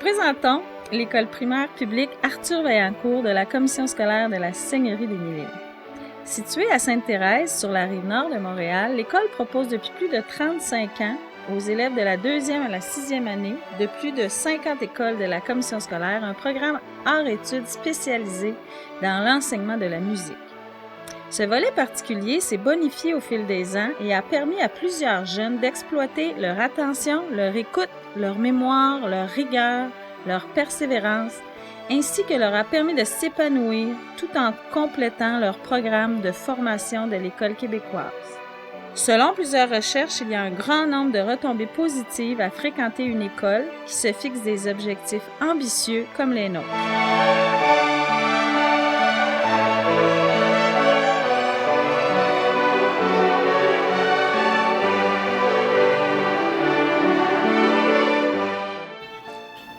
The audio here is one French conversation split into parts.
présentons l'école primaire publique Arthur Vaillancourt de la commission scolaire de la Seigneurie des Mille-Îles. Située à Sainte-Thérèse, sur la rive nord de Montréal, l'école propose depuis plus de 35 ans aux élèves de la 2e à la 6e année de plus de 50 écoles de la commission scolaire un programme hors-études spécialisé dans l'enseignement de la musique. Ce volet particulier s'est bonifié au fil des ans et a permis à plusieurs jeunes d'exploiter leur attention, leur écoute, leur mémoire, leur rigueur, leur persévérance, ainsi que leur a permis de s'épanouir tout en complétant leur programme de formation de l'École québécoise. Selon plusieurs recherches, il y a un grand nombre de retombées positives à fréquenter une école qui se fixe des objectifs ambitieux comme les nôtres.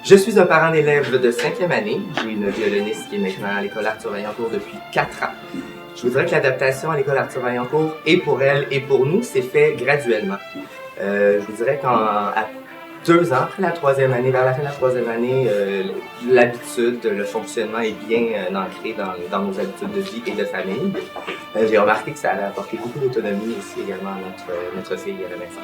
Je suis un parent d'élève de 5e année. J'ai une violoniste qui est maintenant à l'école Arthur Vaillancourt depuis 4 ans. Je vous dirais que l'adaptation à l'école Arthur Vaillancourt, et pour elle et pour nous, s'est fait graduellement. Je vous dirais qu'à 2 ans, après la 3e année, vers la fin de la 3e année, l'habitude, le fonctionnement est bien ancré dans nos habitudes de vie et de famille. J'ai remarqué que ça allait apporter beaucoup d'autonomie aussi également à notre fille à la maison.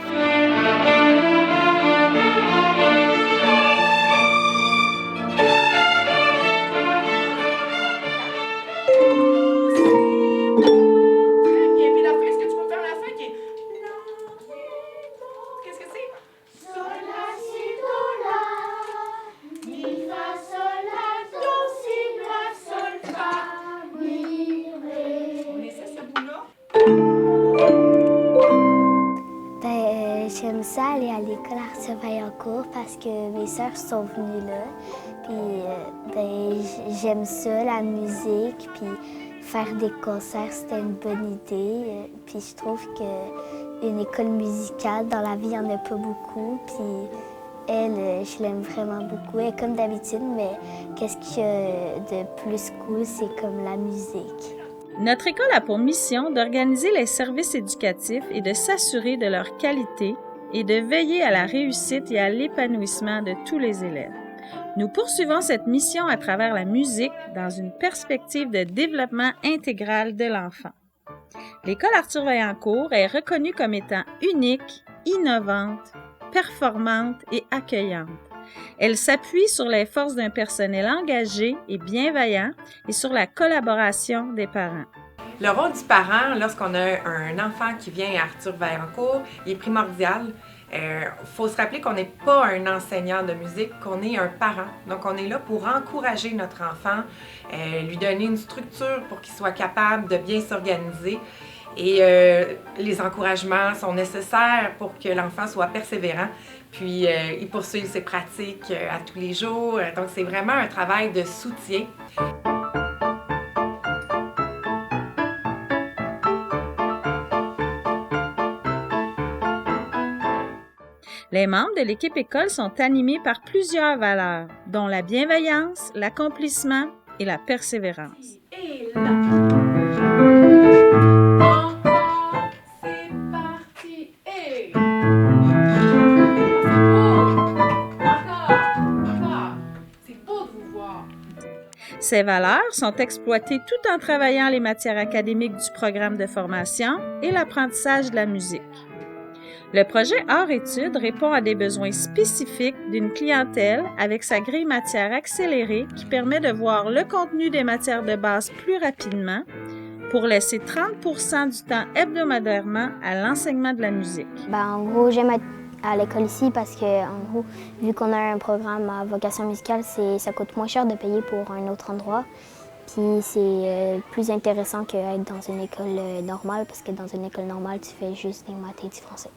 J'aime ça aller à l'école Arthur Vaillancourt parce que mes sœurs sont venues là. Puis j'aime ça, la musique, puis faire des concerts, c'était une bonne idée. Puis je trouve qu'une école musicale, dans la vie, il n'y en a pas beaucoup. Puis elle, je l'aime vraiment beaucoup. Elle est comme d'habitude, mais qu'est-ce qu'il y a de plus cool, c'est comme la musique. Notre école a pour mission d'organiser les services éducatifs et de s'assurer de leur qualité et de veiller à la réussite et à l'épanouissement de tous les élèves. Nous poursuivons cette mission à travers la musique dans une perspective de développement intégral de l'enfant. L'école Arthur Vaillancourt est reconnue comme étant unique, innovante, performante et accueillante. Elle s'appuie sur les forces d'un personnel engagé et bienveillant et sur la collaboration des parents. Le rôle du parent, lorsqu'on a un enfant qui vient à Arthur Vaillancourt, il est primordial. Faut se rappeler qu'on n'est pas un enseignant de musique, qu'on est un parent. Donc, on est là pour encourager notre enfant, lui donner une structure pour qu'il soit capable de bien s'organiser. Et les encouragements sont nécessaires pour que l'enfant soit persévérant. Puis, il poursuive ses pratiques à tous les jours. Donc, c'est vraiment un travail de soutien. Les membres de l'équipe école sont animés par plusieurs valeurs, dont la bienveillance, l'accomplissement et la persévérance. Et là. C'est parti. Et. Encore. C'est beau de vous voir. Ces valeurs sont exploitées tout en travaillant les matières académiques du programme de formation et l'apprentissage de la musique. Le projet hors-études répond à des besoins spécifiques d'une clientèle avec sa grille matière accélérée qui permet de voir le contenu des matières de base plus rapidement pour laisser 30% du temps hebdomadairement à l'enseignement de la musique. En gros, j'aime être à l'école ici parce que, en gros, vu qu'on a un programme à vocation musicale, ça coûte moins cher de payer pour un autre endroit. Puis c'est plus intéressant qu'être dans une école normale parce que dans une école normale, tu fais juste des maths et du français.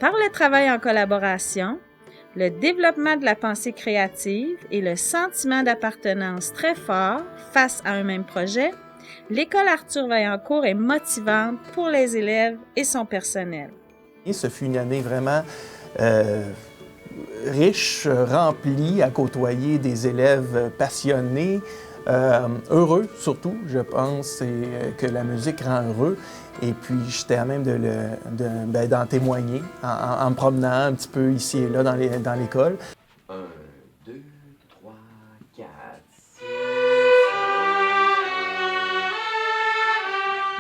Par le travail en collaboration, le développement de la pensée créative et le sentiment d'appartenance très fort face à un même projet, l'école Arthur Vaillancourt est motivante pour les élèves et son personnel. Ce fut une année vraiment riche, rempli, à côtoyer des élèves passionnés, heureux surtout, je pense, et que la musique rend heureux. Et puis, j'étais à même d'en témoigner en me promenant un petit peu ici et là dans l'école. 1, 2, 3, 4, 6...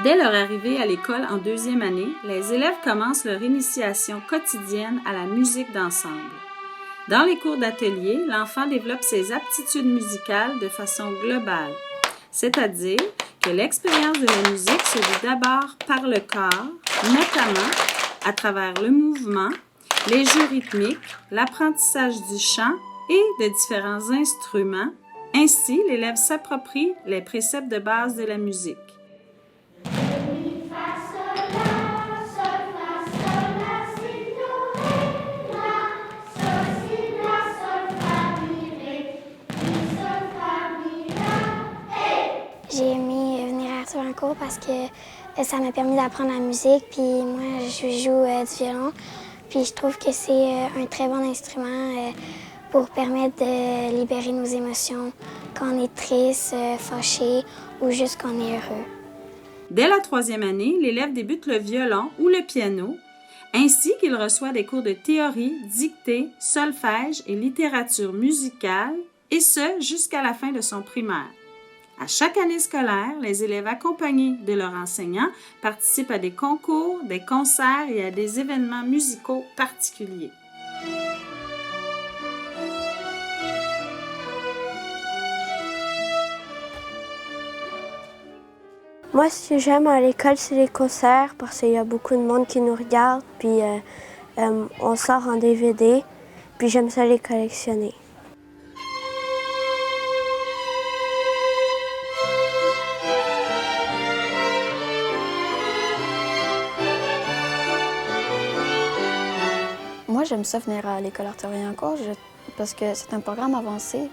Dès leur arrivée à l'école en 2e année, les élèves commencent leur initiation quotidienne à la musique d'ensemble. Dans les cours d'atelier, l'enfant développe ses aptitudes musicales de façon globale, c'est-à-dire que l'expérience de la musique se vit d'abord par le corps, notamment à travers le mouvement, les jeux rythmiques, l'apprentissage du chant et de différents instruments. Ainsi, l'élève s'approprie les préceptes de base de la musique. J'ai aimé venir à Arthur-Vaillancourt parce que ça m'a permis d'apprendre la musique. Puis moi, je joue du violon. Puis je trouve que c'est un très bon instrument pour permettre de libérer nos émotions quand on est triste, fâché ou juste quand on est heureux. Dès la 3e année, l'élève débute le violon ou le piano, ainsi qu'il reçoit des cours de théorie, dictée, solfège et littérature musicale, et ce jusqu'à la fin de son primaire. À chaque année scolaire, les élèves accompagnés de leurs enseignants participent à des concours, des concerts et à des événements musicaux particuliers. Moi, ce que j'aime à l'école, c'est les concerts parce qu'il y a beaucoup de monde qui nous regarde, puis on sort en DVD, puis j'aime ça les collectionner. Moi, j'aime ça venir à l'école Arthur-Vaillancourt parce que c'est un programme avancé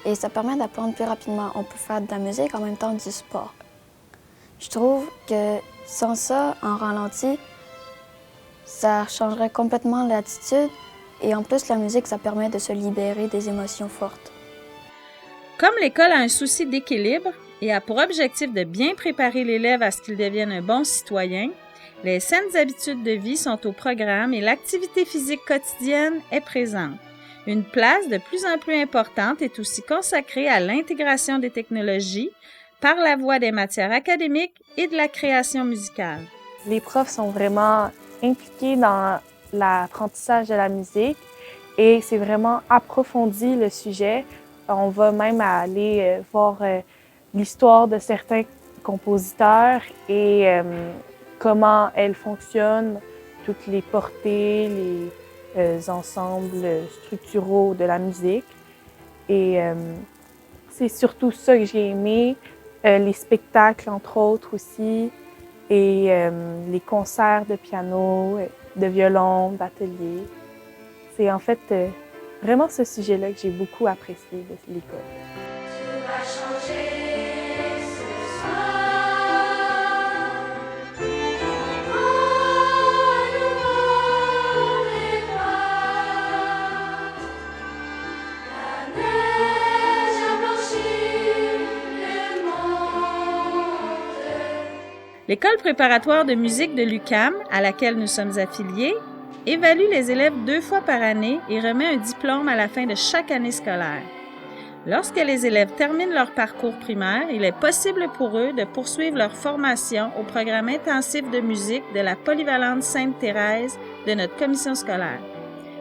et ça permet d'apprendre plus rapidement. On peut faire de la musique en même temps du sport. Je trouve que sans ça, en ralenti, ça changerait complètement l'attitude et en plus, la musique, ça permet de se libérer des émotions fortes. Comme l'école a un souci d'équilibre et a pour objectif de bien préparer l'élève à ce qu'il devienne un bon citoyen, les saines habitudes de vie sont au programme et l'activité physique quotidienne est présente. Une place de plus en plus importante est aussi consacrée à l'intégration des technologies par la voie des matières académiques et de la création musicale. Les profs sont vraiment impliqués dans l'apprentissage de la musique et c'est vraiment approfondi le sujet. On va même aller voir l'histoire de certains compositeurs et comment elles fonctionnent, toutes les portées, les ensembles structuraux de la musique. Et c'est surtout ça que j'ai aimé, les spectacles entre autres aussi, et les concerts de piano, de violon, d'atelier. C'est en fait vraiment ce sujet-là que j'ai beaucoup apprécié de l'école. Tu vas changer. L'école préparatoire de musique de l'UQAM, à laquelle nous sommes affiliés, évalue les élèves 2 fois par année et remet un diplôme à la fin de chaque année scolaire. Lorsque les élèves terminent leur parcours primaire, il est possible pour eux de poursuivre leur formation au programme intensif de musique de la polyvalente Sainte-Thérèse de notre commission scolaire.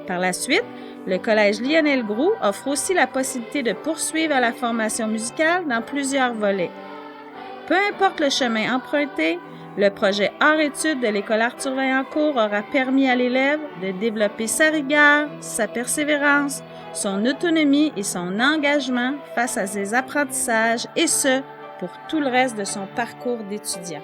Par la suite, le Collège Lionel Groulx offre aussi la possibilité de poursuivre à la formation musicale dans plusieurs volets. Peu importe le chemin emprunté, le projet hors-études de l'école Arthur-Vaillancourt aura permis à l'élève de développer sa rigueur, sa persévérance, son autonomie et son engagement face à ses apprentissages, et ce, pour tout le reste de son parcours d'étudiant.